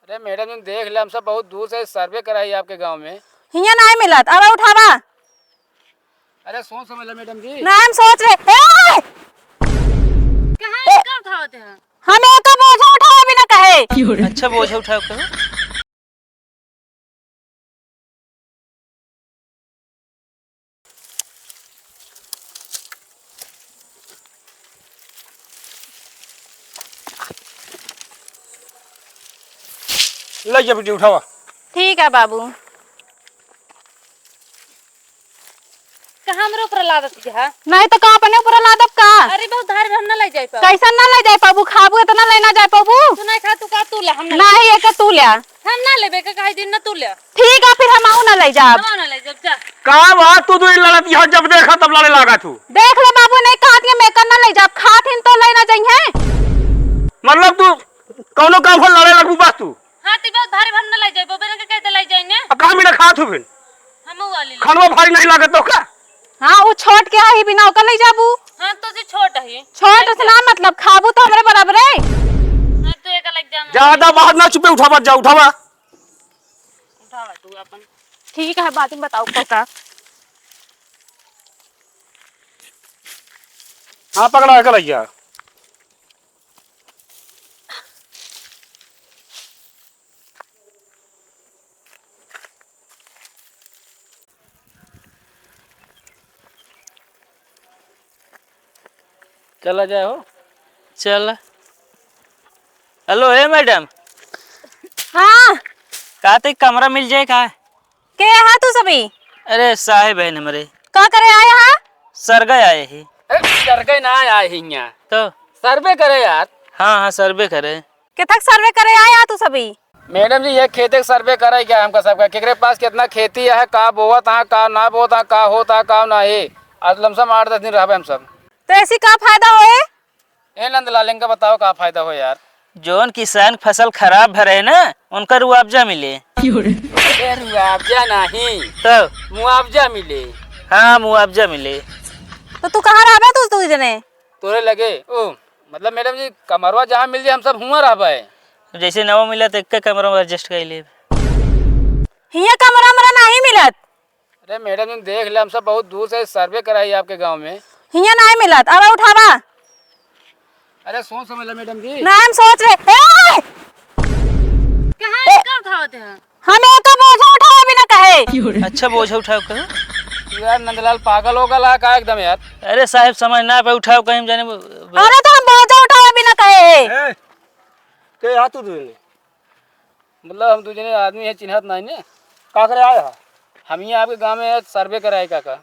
अरे मैडम तुम देख ले, हम सब बहुत दूर से सर्वे कराई आपके गांव में। हिया नहीं मिलत, अब उठावा। अरे सोच समझ लो मैडम जी। ना हम सोच रहे कहाँ उठाते हैं? हमें तो बोझ उठावा भी ना कहे। अच्छा बोझ उठाओ कहो। ले जा बेटी उठावा। ठीक है बाबू। कहाँ हमरे ऊपर लादत है? नहीं तो का अपने ऊपर लादब का। अरे बहुत धार हम ना ले जाए पाओ। कैसा ना ले जाए पाबू, खाबू इतना लेना जाए पाबू। तू नहीं खा, तू का तू ले, हम ना नहीं एक तू ले। हम ना लेबे का कहे दिन ना तू ले। ठीक है फिर हम आऊ ना ले जाब। हम ना ले जब जा। कहाँ बात तू लड़त यहाँ जब देखा तब लड़े लगा तू। देख ले बाबू, नहीं खात के मेकर ना ले जाब, खाथिन तो लेना चाहिए। मतलब तू कौनो काम हो लड़े लगू बस तू। हां ती बहुत भारी हम ना ले जाए बोबे के कहते ले जाए ने। अब कहाँ मेरा खात हो फिर हम वाली खानवा भारी नहीं लागत तो का। हाँ वो छोट के ही बिना ओकर ले जाबू। हां तो जी छोट है। छोट से ना मतलब खाबू तो हमरे बराबर है। हां तो एक लग जा। ज्यादा बाहर ना चुपे उठावा, जा उठावा। उठावा तू अपन। ठीक है बात बताओ का। हाँ पकड़ा कर लिया। चला जाए हो। चल। हेलो हे मैडम, हाँ कहते कमरा मिल जाए का? के है तू सभी? अरे साहेब है हमारे, का करे आए यहाँ? सरगय आए ही सरगे ना आए ही यहाँ तो। सर्वे करे यार। हाँ हाँ सर्वे करे। के तक सर्वे करे आए यहाँ तू सभी? मैडम जी ये खेत एक सर्वे करा है क्या हमका सबका, केकरे पास कितना खेती है, का बोवत है, का ना बोवत है, का होता है, का ना है। आज लमसम 8-10 दिन रह हम सब। तो ऐसी का फायदा होए? ए नंदलाल इनका बताओ का फायदा हो यार। जोन किसान फसल खराब भरे ना उनका मुआवजा मिले। मुआवजा नहीं तो मुआवजा मिले। हाँ मुआवजा मिले। तो तू कहाँ रहा तू जने? तोरे लगे ओ मतलब मैडम जी कमरवा जहाँ मिल जाए हम सब हुआ रह पाए। जैसे नवा मिला तो एक कमरा में एडजस्ट कर ले। हिया कमरा मरा नहीं मिलत। अरे मैडम जी देख ले, हम सब बहुत दूर से सर्वे कराई आपके गांव में। हिया नहीं मिलत, अब उठावा। अरे सोच समझ लो मैडम जी। ना हम सोच रहे कहाँ उठाते हैं? हमें तो बोझ उठावा भी ना कहे। अच्छा बोझ उठाओ कहो। यार नंदलाल पागल हो गया का एकदम यार। अरे साहब समझ ना पे उठाओ कहीं जाने। अरे तो हम बोझ उठावा भी ना कहे। के हाथ मतलब हम दूसरे आदमी है चिन्हत नहीं ने का करे आए हा? हम ही आपके गांव में सर्वे कराए का।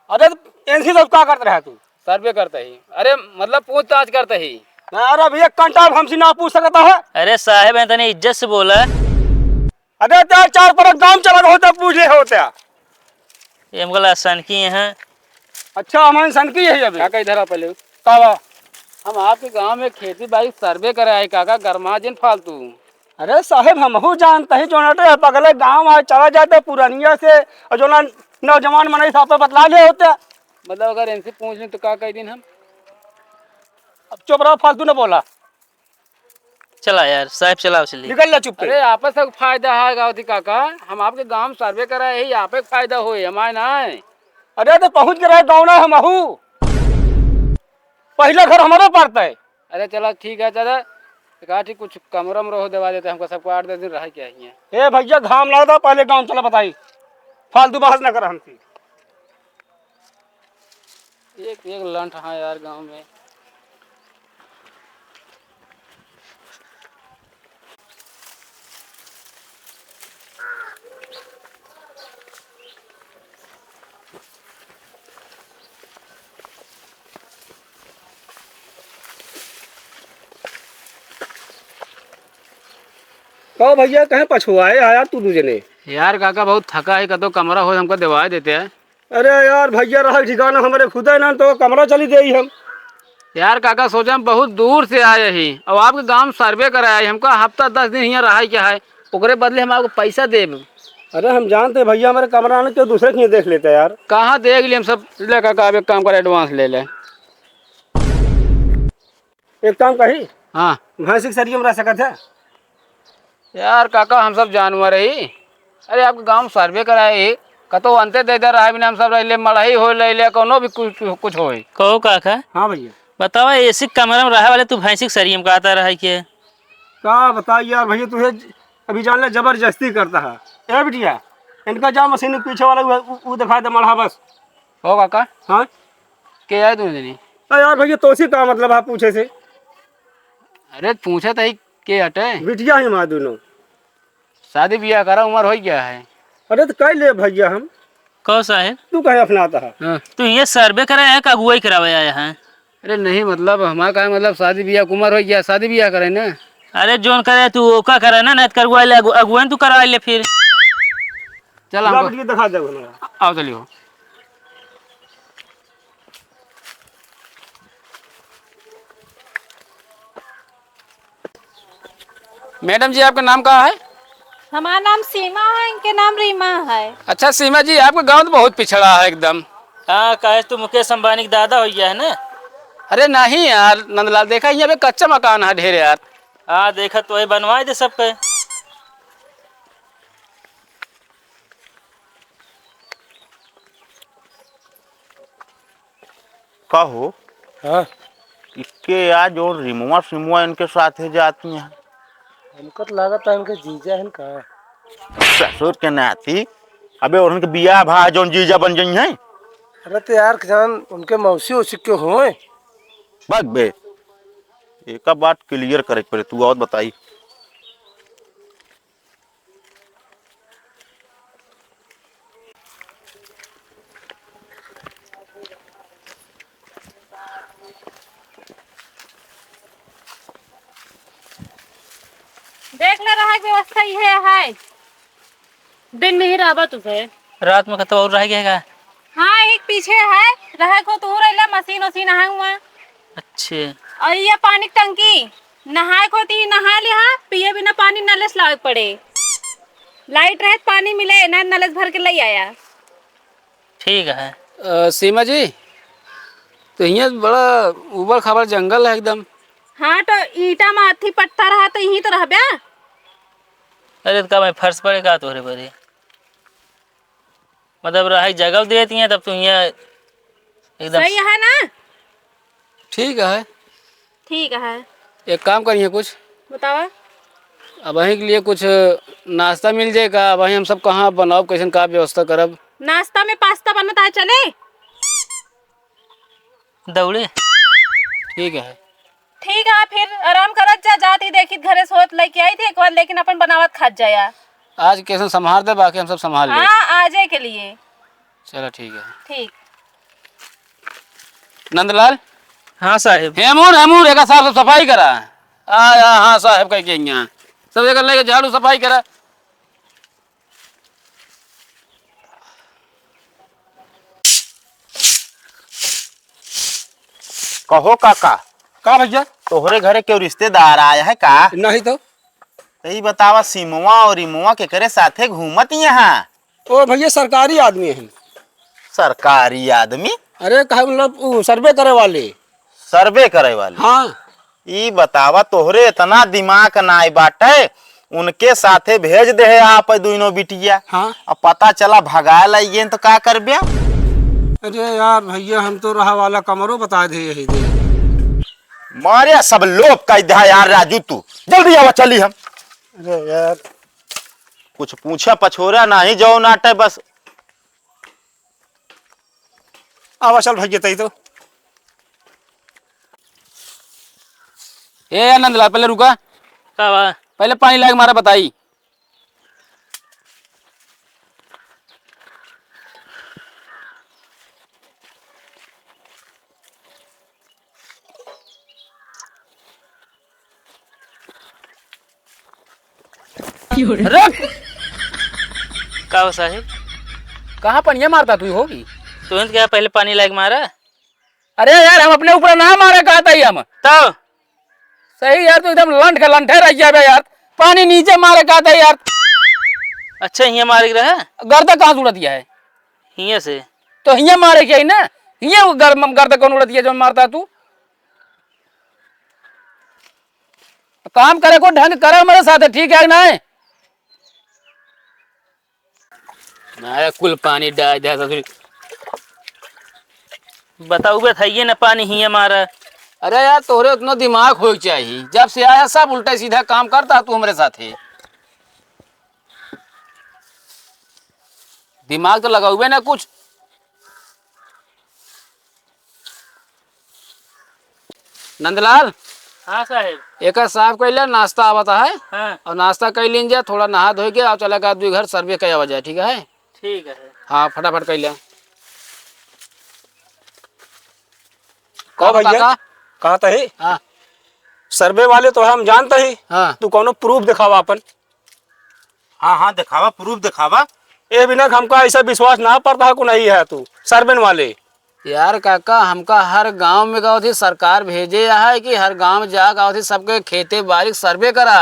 अरे ऐसे सब का करते रहा तू? सर्वे करते ही। अरे मतलब पूछताछ करते ही। अरे भैया कंटा हमसे ना पूछ सकता है। अरे साहब है तने इज्जत से बोला। अरे चार पर दाम चला होता पूछ ले होता। ये हमको सनकी है। अच्छा हमारे सनकी है अभी काका इधर आ पहले कावा। हम आपके गांव में खेती बाड़ी सर्वे कराए काका, गरमा जिन फालतू। अरे साहेब हम हो जानते हैं जो नटे पगले गांव आए चला जाते पुरानिया से और जो नौजवान मने साहब पे बतला ले होते। मतलब अगर इनसे पूछ लें तो का कह दिन हम। अब चुप रहो, फालतू न बोला। चला यार साहब चलाओ चलिए। निकल ले चुप। अरे आपस में फायदा है गावती काका, हम आपके गांव सर्वे कराए ही आप फायदा होए हमारे ना। अरे तो पहुंच के रहे गाँव ना हम पहले घर हमारे पड़ता है। अरे चलो ठीक है चलो कहा ठीक कुछ कमरा में रहो दवा देते हमको सबको 8-10 दिन रह क्या है। ए भैया घाम लगता पहले गाँव चला बताई, फालतू बहस न कर हमसे। एक लंठ है यार गांव में। कहो भैया कहीं पछुआए यार तू दूजे ने। यार काका बहुत थका है, कदो कमरा हो हमको दवा देते हैं। अरे यार भैया रहा ठिकाना हमारे खुदा है ना तो कमरा चली दे हम। यार काका सोचा हम बहुत दूर से आए ही और आपके गांव सर्वे कराए हमको हफ्ता 10 दिन यहाँ रहा क्या है, ओकरे बदले हम आपको पैसा देब। अरे हम जानते भैया हमारे कमरा आने तो दूसरे की देख लेते यार। कहाँ देख लिए हम सब। ले काका अब एक काम कर एडवांस ले ले। एक काम कही हाँ भैंस के सरिये में रह सकत है। यार काका हम सब जानवर ही। अरे आपके गांव में सर्वे कराए कतो अंते दे दे रहा बिना हम सब ले मड़ाई हो ले कोनो भी कुछ हो। कहो काका हाँ भैया। बतावा ऐसी कमरे में रहे वाले तू भैंसी शरीम का आता रहा के क्या बता यार भैया तुझे अभी जान ले जबरदस्ती करता है। ए बिटिया इनका जा मशीन पीछे वाला वो दिखा दे मढ़ा बस। हो काका हाँ के आए तुम नहीं? यार भैया तो उसी का मतलब है पूछे से। अरे पूछे तो के हटे बिटिया ही माँ दोनों। शादी ब्याह करा उम्र हो गया है। अरे तो कह ले भैया हम। कहो साहेब तू कहे अपनाता है? हाँ। तू ये सर्वे कराया है का अगुवाई करावे आया है? अरे नहीं मतलब हमारा का मतलब शादी ब्याह की उम्र हो गया शादी ब्याह करे ना। अरे जोन करे तू ओका करे ना नहीं करवाई ले अगुवाई तू करवाई ले फिर। चल ला हमको बिटिया दिखा दे हमारा। आओ चलिए। मैडम जी आपका नाम क्या है? हमारा नाम सीमा है, इनके नाम रीमा है। अच्छा सीमा जी आपका गांव तो बहुत पिछड़ा है एकदम। हाँ कहे तू मुकेश अंबानी का दादा हो गया है ना? अरे नहीं यार नंदलाल देखा यहाँ पे कच्चा मकान है ढेर यार। हाँ देखा तो बनवाए दे सबके। कहो हाँ इसके यार जो रिमुआ सिमुआ इनके साथ ही जाती हैं। हमको तो लागत है इनके जीजा है इनका। ससुर के नाती अबे और उनके बियाह भा जो जीजा बन गई हैं। अरे तो यार किसान उनके मौसी उसी के हुए। बस बे एक बात क्लियर करे पड़े तू और बताई। देख ले रहा है व्यवस्था ये है। दिन में ही रहा तुझे रात में कतो और रह गया का? हाँ एक पीछे है रहे को तू रही मशीन वसीन है हुआ। अच्छे और ये पानी की टंकी नहाए को ती नहा लिया पिए बिना पानी नलस लाग पड़े। लाइट रहे पानी मिले ना नलस भर के ले आया। ठीक है। सीमा जी तो यहाँ बड़ा उबड़ खाबड़ जंगल है एकदम। हाँ तो ईटा में हाथी पट्टा रहा तो यहीं तो रह बया। अरे तो का मैं फर्श पड़ेगा तोरे बरे मतलब रहा जगह देती है तब तू यहाँ एकदम सही है ना? ठीक है। ठीक है एक काम करिए कुछ बतावा। अब वहीं के लिए कुछ नाश्ता मिल जाएगा। वहीं हम सब कहाँ बनाओ कैसे का व्यवस्था करब। नाश्ता में पास्ता बनता है चले। दौड़े ठीक है। ठीक है फिर आराम करत जा जाती देखी घरे सोच लेके आई थी एक बार लेकिन अपन बनावत खात जाया। आज कैसे संभाल दे बाकी हम सब संभाल ले। हाँ आजे के लिए। चलो ठीक है। ठीक नंदलाल हाँ साहेब हेमूर हेमूर एक साफ सफाई करा। हाँ साहब कह के यहाँ सब जगह लेके झाड़ू सफाई करा। कहो काका का भैया? तोहरे घरे क्यों रिश्तेदार आया है का? नहीं तो यही बतावा सिमुआ और इमुआ के करे साथे घूमत यहाँ। ओ भैया सरकारी आदमी है। सरकारी आदमी? अरे कहा मतलब सर्वे करे वाले। सर्वे करे वाले? हाँ ई बतावा तोहरे इतना दिमाग नाई बाटे उनके साथे भेज दे है आप दोनों बिटिया। हाँ अब पता चला भगा लाइए तो का कर बिया? अरे यार भैया हम तो रहा वाला कमरों बता दे यही दे। मारे सब लोग का इधर यार राजू तू जल्दी आवा चली हम। अरे यार कुछ पूछा पछोरा नहीं जाओ नाटे बस। आवा चल भैया तई तो। ए नंदलाल पहले रुका। का बा? पहले पानी लाके मारा बताई। रख का हो साहेब? कहाँ पनिया मारता तू होगी? तुरंत क्या पहले पानी लायक मारा? अरे यार हम अपने ऊपर ना मारे कहा था हम तब सही यार तू एकदम लंठ का लंठे रह गया यार। पानी नीचे मारे कहा था यार। अच्छा यहाँ मारे रहा गर्दा कहाँ से उड़ा दिया है? यहाँ से तो यहाँ मारे क्या ना यहाँ गर्दा कौन उड़ा दिया जो मारता है तू? काम करे को ढंग करे मेरे साथ ठीक है ना? अरे कुल पानी डाल दिया ससुरी। बताऊ बे थइए न पानी ही हमारा। अरे यार तोरे उतना दिमाग हो चाहिए, जब से आया सब उल्टा सीधा काम करता तू हमारे साथ है। दिमाग तो लगा हुए ना कुछ। नंदलाल हाँ साहेब। एक साहब कैले नाश्ता आवता है हाँ और नाश्ता कर लीन जा, थोड़ा नहा धो के और चला दू घर सर्वे कर जाए, ठीक है? ठीक है। हाँ फटाफट कर लिया। कहो भैया कहा था ही हाँ सर्वे वाले तो हम जानते ही। हाँ तू कोनो प्रूफ दिखावा अपन। हाँ हाँ दिखावा, प्रूफ दिखावा। ये बिना हमका ऐसा विश्वास ना पड़ता को नहीं है तू सर्वे वाले। यार काका हमका हर गांव में गाँव थी सरकार भेजे है कि हर गांव में जा गाँव थी सबके खेते बाड़ी सर्वे करा।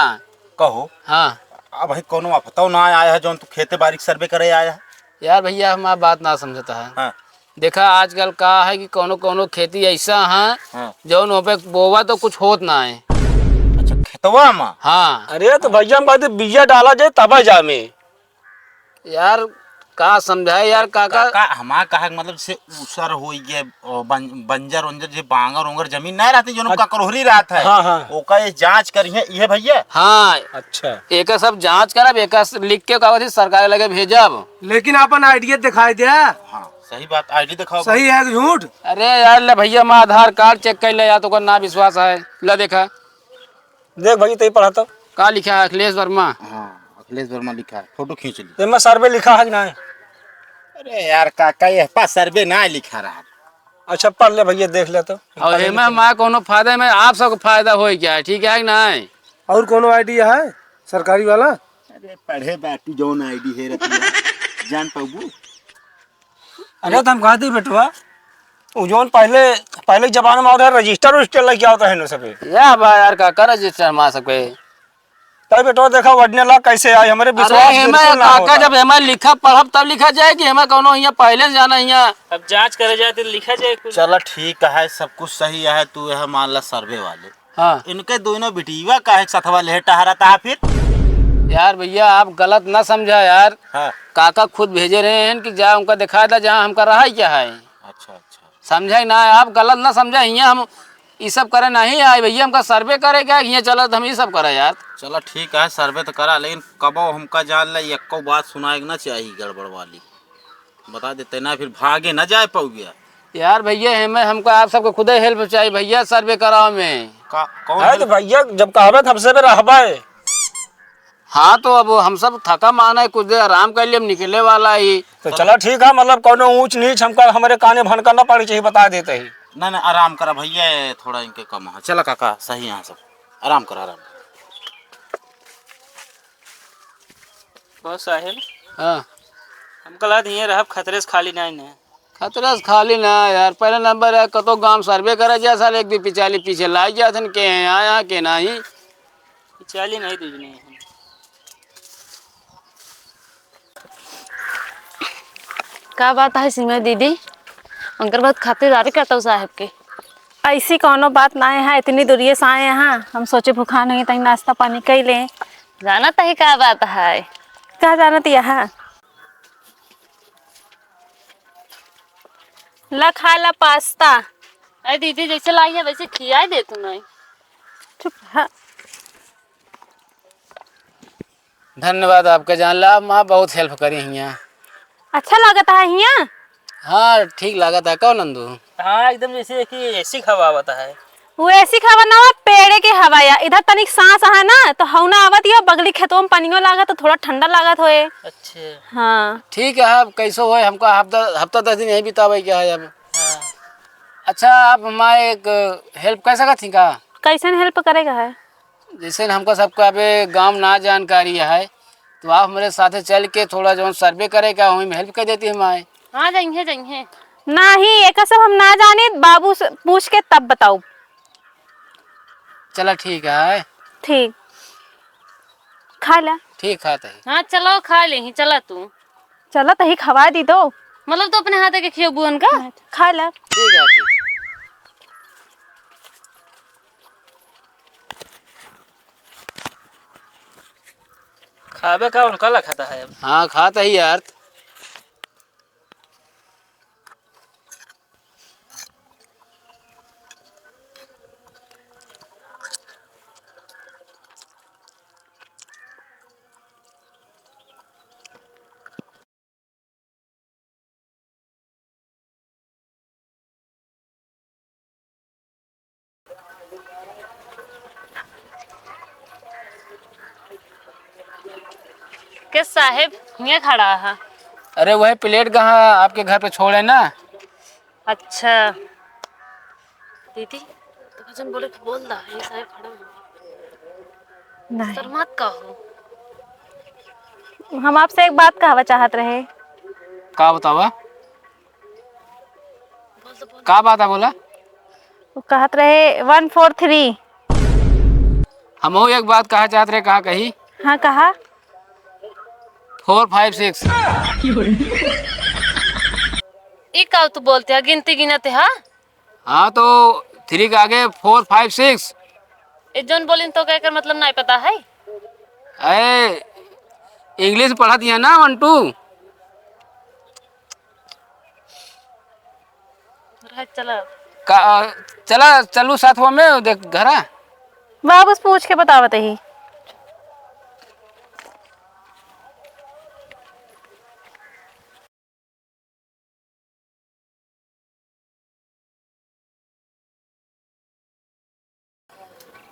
कहो हाँ अब भाई कोनो आपताओ ना आया है जो तू खेते बाड़ी सर्वे करे आया है। यार भैया हमारा बात ना समझता है। हाँ देखा आजकल का है कि कोनो कोनो खेती ऐसा है हाँ। जो वहाँ पे बोवा तो कुछ होत ना है। अच्छा खेतवा में। हाँ अरे तो भैया हम बात बीजा डाला जाए तब जा में। यार का समझाए यार काका। काका हमारा कहा मतलब से उसर हो गए बंजर उंजर जे बांगर उंगर जमीन नहीं रहती जो ककरोहरी रात है। हाँ हाँ ओका ये जांच करिए ये भैया। हाँ अच्छा एक सब जांच करब, एक लिख के कागज सरकार लगे भेजब। लेकिन अपन आइडिया दिखाई दे। हाँ सही बात, आईडी दिखाओ। सही है कि झूठ? अरे यार ले भैया मैं आधार कार्ड चेक कर ले, या तो ना विश्वास है ला देखा देख भैया तही पढ़ा तो का लिखा है अखिलेश वर्मा। हाँ अखिलेश वर्मा लिखा है, फोटो खींच ली। ते में सर्वे लिखा है कि नहीं? अरे यार काका ये पास सर्वे ना लिखा रहा। अच्छा पढ़ ले भैया देख ले तो। और हेमे हमारा कोनो फायदा में आप सबको फायदा हो क्या, ठीक है कि नहीं? और कोनो आइडिया है सरकारी वाला? अरे पढ़े बैठू जौन आईडी है रतिया जान पाबू। अरे तो हम कहा थी बेटवा वो जोन पहले पहले जमाने में होता है रजिस्टर रजिस्टर लग होता है ना सभी। या बा यार काका रजिस्टर मार सके। तब बेटवा देखा वडने ला कैसे आई हमारे अरे विश्वास हेमा बिल्कुल ना काका होता। जब हेमा लिखा पढ़ब तब लिखा जाए कि हेमा कोनो यहाँ पहले से जाना यहाँ। अब जांच करे जाए तो लिखा जाए कुछ। चलो ठीक है सब कुछ सही है। तू यह मान ला सर्वे वाले हाँ इनके दोनों बिटिया का एक सथवा ले टहरा था फिर। यार भैया आप गलत ना समझा यार। हाँ काका खुद भेजे रहे हैं कि जा उनका दिखा था जहाँ हमका रहा क्या है। अच्छा अच्छा समझे ना, आप गलत ना समझा। यहाँ हम ये सब करे नहीं आए भैया, हमका सर्वे करे क्या यहाँ चला हम ये सब करे यार। चलो ठीक है सर्वे तो करा, लेकिन कबो हमका जान ला एको बात सुनाए ना चाहिए गड़बड़ वाली। बता देते ना फिर भागे ना जाए पाऊ गया। यार भैया हमें हमको आप सबको खुद ही हेल्प चाहिए भैया सर्वे कराओ में। कौन है तो भैया जब कहा हमसे भी रहबा है। हाँ तो अब हम सब थका माना है, कुछ देर आराम कर लिए हम निकले वाला ही। तो चला ठीक है मतलब कोनो ऊंच नीच हमका हमारे काने भन करना पड़ी चाहिए बता देते ही। ना ना आराम करा भैया थोड़ा इनके कम है। चला काका सही यहाँ सब आराम करा आराम। बहुत साहेब हाँ हमको लगा ये रहा खतरे से खाली नहीं है। खतरा से खाली ना यार, पहला नंबर है कतो गांव सर्वे करे जा साल एक भी पिछाली पीछे लाई जाते के यहाँ के नहीं। चाली नहीं तुझने क्या बात है सिमर दीदी? अंकर बहुत खातिरदारी करता हूँ साहब की। ऐसी कोनो बात ना है, इतनी दूरिये से आए यहाँ, हम सोचे भूखा नहीं तहीं नाश्ता पानी कर लें। जाना तही क्या बात है? क्या जानत यहाँ ला खा ला पास्ता। अरे दीदी जैसे लाई है वैसे खिया दे तुम्हें। चुप है। धन्यवाद आपका जान ला, माँ बहुत हेल्प करी यहाँ। अच्छा लागत है यहाँ? हाँ ठीक लागत है। कौन नंदू? हाँ एकदम जैसे कि ऐसी हवा आता है। वो ऐसी खावा ना हो पेड़े के हवा या इधर तनिक सांस है ना तो हौना आवत या बगली खेतों में पानियो लागत तो थोड़ा ठंडा लागत होए। अच्छे हाँ ठीक है अब कैसो हो हमका हफ्ता 10 दिन यही बितावे क्या है अब। हाँ अच्छा आप हमारे एक हेल्प कर सकत थी का? कैसे हेल्प करेगा है? जैसे हमको सबको अभी गांव ना जानकारी है तो आप मेरे साथ चल के थोड़ा जो सर्वे करेगा वहीं में हेल्प कर देती है हमारे। हाँ जाएंगे जाएंगे। नहीं एक सब हम ना जाने, बाबू से पूछ के तब बताओ। चला ठीक है। ठीक खा ला। ठीक खाते है। हाँ चलो खा ले ही चला तू। चलो तही खवा दी दो। मतलब तो अपने हाथ के खियो बुअन का खा ला। ठीक है ठीक। खावे का उनका ला खाता है अब। हाँ खाता ही यार। राकेश साहब यहाँ खड़ा है। अरे वह प्लेट कहाँ आपके घर पे छोड़े ना। अच्छा दीदी तो भजन बोले तो बोल दा ये साहब खड़ा हो। शर्मात का हो। हम आपसे एक बात कहवा चाहत रहे। का बतावा? का बात है बोला? वो कहत रहे 143। हम एक बात कहा चाहते रहे, कहा कही? हाँ कहा। 456। एक का तू बोलते है गिनती गिनते है। हाँ तो 3 के आगे 456। ये जोन बोलिन तो क्या कर मतलब नहीं पता है। अरे इंग्लिश पढ़ा दिया ना 1 2। चला चला चलू साथ में देख घर। वापस पूछ के बतावत ही।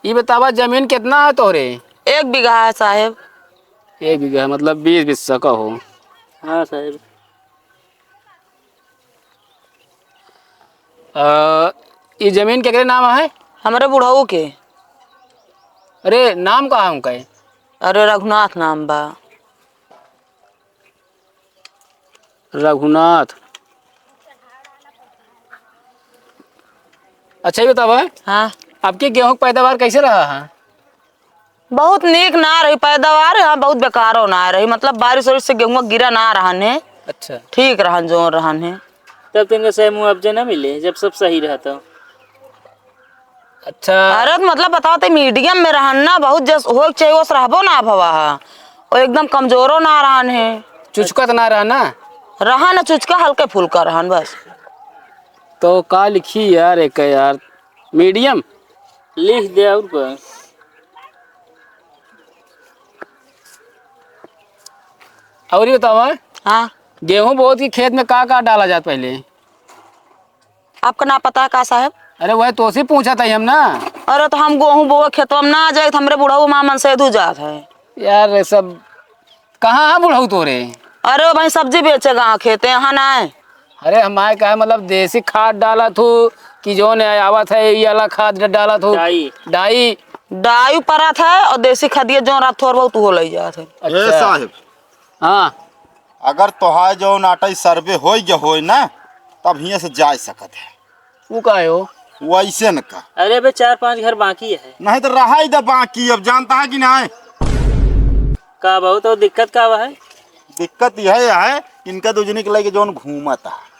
ये बतावा जमीन कितना है तोरे? 1 बीघा है साहब। 1 बीघा मतलब 20 बिस्सा का हो। हाँ साहब। ये जमीन केकरे नाम है? हमारे बुढ़ऊ के। अरे नाम कहाँ उनका है? अरे रघुनाथ नाम बा। रघुनाथ। अच्छा ये बतावा हाँ आपके गेहूं की पैदावार कैसे रहा है? बहुत नीक ना रही पैदावार। हाँ बहुत बेकार ना रही, मतलब बारिश वारिश से गेहूँ गिरा ना रहने। अच्छा ठीक रहन जो रहने। तब तो इनका सही मुआवजा ना मिले जब सब सही रहता। अच्छा। अरे तो मतलब बताओ तो मीडियम में रहन ना, बहुत जस हो चाहिए वस रहबो ना भवा और एकदम कमजोरो ना रहन है। चुचका तो ना रहा ना? रहा ना चुचका हल्के फुल्का रहन बस। तो का लिखी यार एक यार मीडियम लिख दे और पर। और ये बतावा हाँ गेहूं बहुत की खेत में का डाला जाता पहले? आपका ना पता है का साहब? अरे वह तो से पूछा था हम ना। अरे तो हम गेहूँ बोए खेतवा में ना जाए तो हमरे बुढ़ऊ मामन से धु जात है यार। ये सब कहाँ है बुढ़ऊ तोरे? अरे भाई सब्जी बेचेगा खेते यहाँ ना है। अरे हमारे का मतलब देसी खाद डाला तू कि जो ने आवत है ये वाला खाद डाला तू? डाई डाई परत है और देसी खादिया जो रात थोड़ बहुत हो ले जात है। ए साहब हाँ अगर तोहार जो नाटई सर्वे हो ना तब हियाँ से जा सकत है। वो का है हो? वैसे न का। अरे भाई 4-5 घर बाकी है। नहीं तो रहा ही बाकी। अब जानता है कि नहीं का बहुत और दिक्कत का है? दिक्कत यह है इनका दूजनी के लगे जो घूमता है।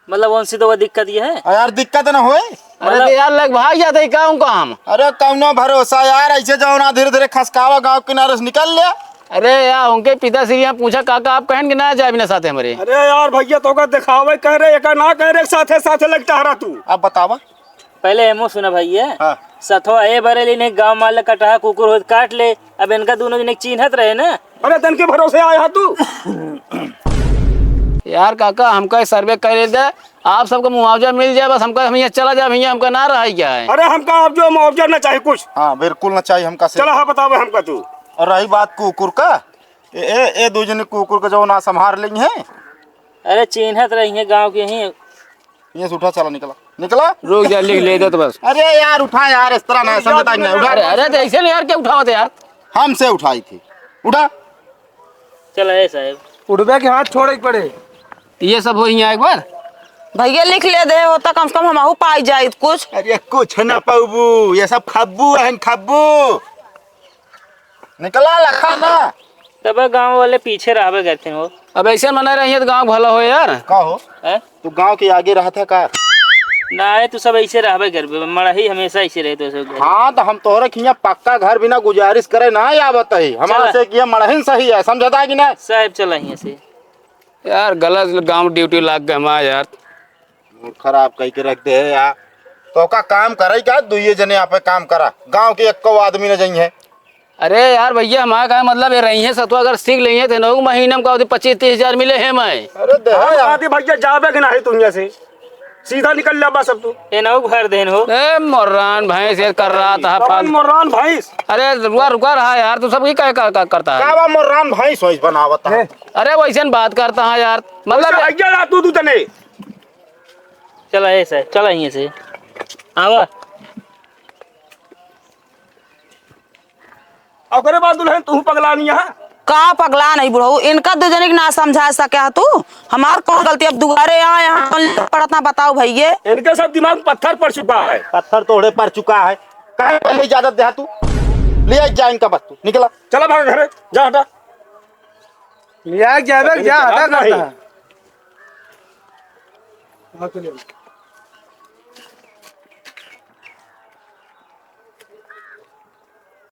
मतलब उनसे तो वो दिक्कत ये है। यार दिक्कत न होए। अरे तो यार लग भाग जाते है का उनका हम। अरे कौनो भरोसा यार, ऐसे जाओ ना धीरे धीरे खसकावा गांव किनारे से निकल लिया। अरे यार उनके पिताश्री यहाँ पूछा काका आप कहेंगे ना जाए बिना साथे हमारे? अरे यार भैया तो का दिखावे कह रहे एक ना कह रहे साथे साथे लगता रहा तू। अब बतावा। पहले एमो सुना भैया। हाँ। सथो ए बरेली ने गांव माल कटा कुकुर हो काट ले। अब इनका दोनों जने चिन्हत रहे ना। अरे तन के भरोसे आया तू। यार काका हमका सर्वे कर दे, आप सबको मुआवजा मिल जाए बस। हमका हम यहाँ चला जाए भैया, हमका ना रहा क्या है? अरे हमका अब जो मुआवजा ना चाहिए कुछ। हाँ बिल्कुल ना चाहिए हमका से। चला हाँ बतावे हमका तू। और रही बात कुकुर का, ए दूजने कुकुर का जो ना संभार लेंगे हैं। अरे चिन्हत रही है गाँव के ही। ये से उठा, चला निकला निकला। रुक जा लिख ले दे तो बस। अरे यार उठा यार, इस तरह ना समझता नहीं। उठा। अरे तो ऐसे नहीं यार, क्या उठावत यार? हमसे उठाई थी, उठा। चला है साहब। उठबे के हाथ छोड़े के पड़े। ये सब हो यहाँ एक बार भैया लिख ले दे होता कम से कम हम पाई जाए कुछ। अरे कुछ ना पाबू, ये सब खब्बू है खब्बू। निकला लखा ना। तब गांव वाले पीछे रह गए थे वो। अब ऐसे मना रही है तो गाँव भला हो यार। का हो तू गांव के आगे रहा था का? ना तू सब ऐसे रह घर मड़ा ही हमेशा ऐसे रहे तो सब। हाँ तो हम तोहरे खिया पक्का घर बिना गुजारिश करे ना आवत है। हमारे से किया मड़हिन सही है, समझता कि ना? साहब चला यहाँ से यार गलत गाँव ड्यूटी लाग गए हमारा यार। खराब कह के रख दे है यार। तो का काम करे क्या? दुइये जने यहाँ पे काम करा, गांव के एक आदमी न जाइए। अरे यार भैया हमारा का मतलब ये रही है सतुआ अगर सीख लेंगे तो 9 महीने में 25-30 हजार मिले है मैं। अरे दे भैया जावे कि नहीं तू यहाँ से? सीधा निकल जा बस अब तू। ये ना भर देन हो। ए मोर्रान भैंस ये कर रहा था कौन मोर्रान भैंस? अरे रुका रुका रहा यार, तू सब क्या करता है? कावा मोर्रान भाई सोच बनावत है। अरे वैसे बात करता है यार, मतलब मतलब तू तने चला ऐसे चला यहीं से आवा। और करे बात दुल्हन तू पगला नहीं है। का पगला नहीं बुढ़ऊ, इनका दो जने के ना समझा सके तू। हमार कौन गलती? अब दोबारे यहाँ पढ़ता बताओ भैया। इनके सब दिमाग पत्थर पड़ चुका है। पत्थर तोड़े पड़ चुका है। काहे पहले इजाजत दे तू? ले जा इनका बस, तू निकला। चला भाग घर जा, हटा लिया जावे क्या हटा करता है। हाँ, चलिए।